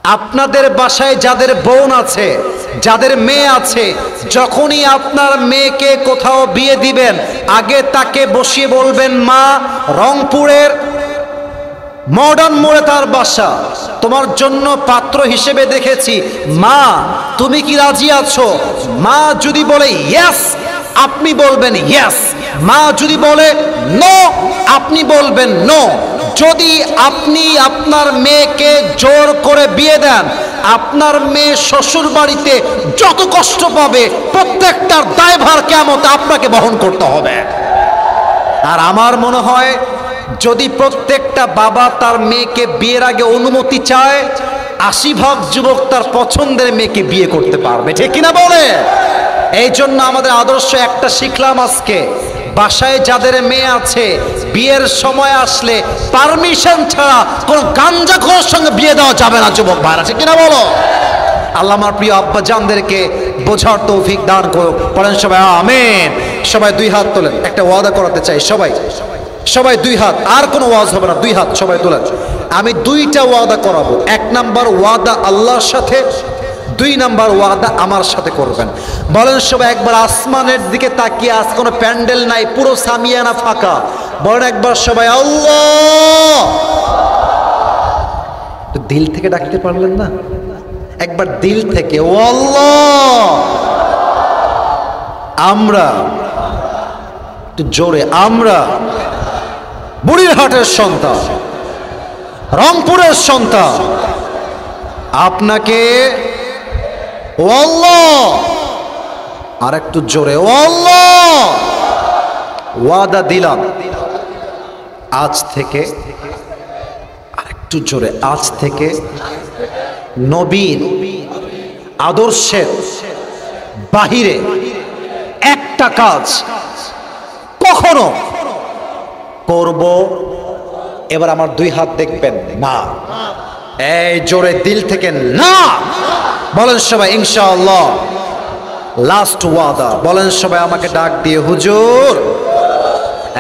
আপনাদের বাসায় যাদের বোন আছে, যাদের মেয়ে আছে, যখনই আপনার মেয়েকে কোথাও বিয়ে দিবেন, আগে তাকে বসিয়ে বলবেন, মা, রংপুরের মডার্ন মোড়ে তার বাসা, তোমার জন্য পাত্র হিসেবে দেখেছি, মা তুমি কি রাজি আছো? মা যদি বলে ইয়েস, আপনি বলবেন ইয়েস। মা যদি বলে নো, আপনি বলবেন নো। যদি আপনি আপনার মেয়েকে জোর করে বিয়ে দেন, আপনার মেয়ে শ্বশুর বাড়িতে যত কষ্ট পাবে প্রত্যেকটার দায়ভার কিয়ামতে আপনাকে বহন করতে হবে। আর আমার মনে হয় যদি প্রত্যেকটা বাবা তার মেয়েকে বিয়ের আগে অনুমতি চায়, ৮০% যুবক তার পছন্দের মেয়েকে বিয়ে করতে পারবে, ঠিক কিনা বলে? এই জন্য আমাদের আদর্শ একটা শিখলাম আজকে, বাসায় যাদের মেয়ে আছে বিয়ের সময় আসলে পারমিশন ছাড়া কোনো গাঞ্জাখোরের সঙ্গে বিয়ে দেওয়া যাবে না যুবক ভাইরা, ঠিক কিনা বলো? আল্লাহ আমার প্রিয় আব্বা জানদেরকে বোঝার তৌফিক দান করুক। পড়েন সবাই আমিন। সবাই দুই হাত তোলেন, একটা ওয়াদা করাতে চাই। সবাই দুই হাত, আর কোনো ওয়াজ হবে না, দুই হাত সবাই তোলেন। আমি দুইটা ওয়াদা করাবো। ১ নাম্বার ওয়াদা আল্লাহর সাথে, ২ নাম্বার ওয়াদা আমার সাথে করবেন। বলেন সবাই একবার আসমানের দিকে তাকিয়ে, আজ কোনো প্যান্ডেল নাই, পুরো সামিয়ানা ফাঁকা। বলেন একবার সবাই আল্লাহ। দিল থেকে ডাকতে পারলেন না? একবার দিল থেকে, ও আল্লাহ। আমরা একটু জোরে, আমরা বুড়িরহাটের সন্তান, রংপুরের সন্তান, আপনাকে ও আল্লাহ, আর একটু জোরে, ও আল্লাহ, ওয়াদা দিলাম আজ থেকে, আর একটু জোরে, আজ থেকে নবীন আদর্শের বাহিরে একটা কাজ কখনো করব। এবার আমার দুই হাত দেখবেন না, এই জোরে দিল থেকে না। বলেন সবাই ইনশাআল্লাহ। লাস্ট ওয়াদা। বলেন সবাই আমাকে ডাক দিয়ে, হুজুর।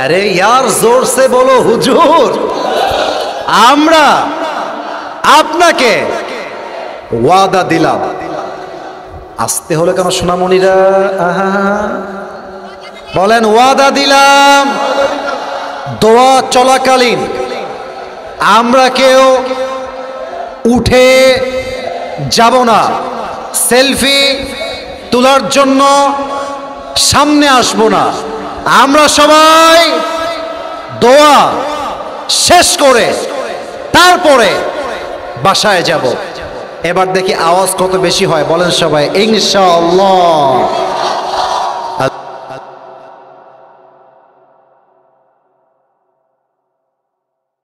আরে ইয়ার জোর সে বলো হুজুর। আমরা আপনাকে ওয়াদা দিলাম। আসতে হলে কেন সোনামণিরা? বলেন ওয়াদা দিলাম। দোয়া চলাকালীন আমরা কেউ উঠে যাব না, সেলফি তোলার জন্য সামনে আসবো না। আমরা সবাই দোয়া শেষ করে তারপরে বাসায় যাব। এবার দেখি আওয়াজ কত বেশি হয়। বলেন সবাই ইনশাআল্লাহ।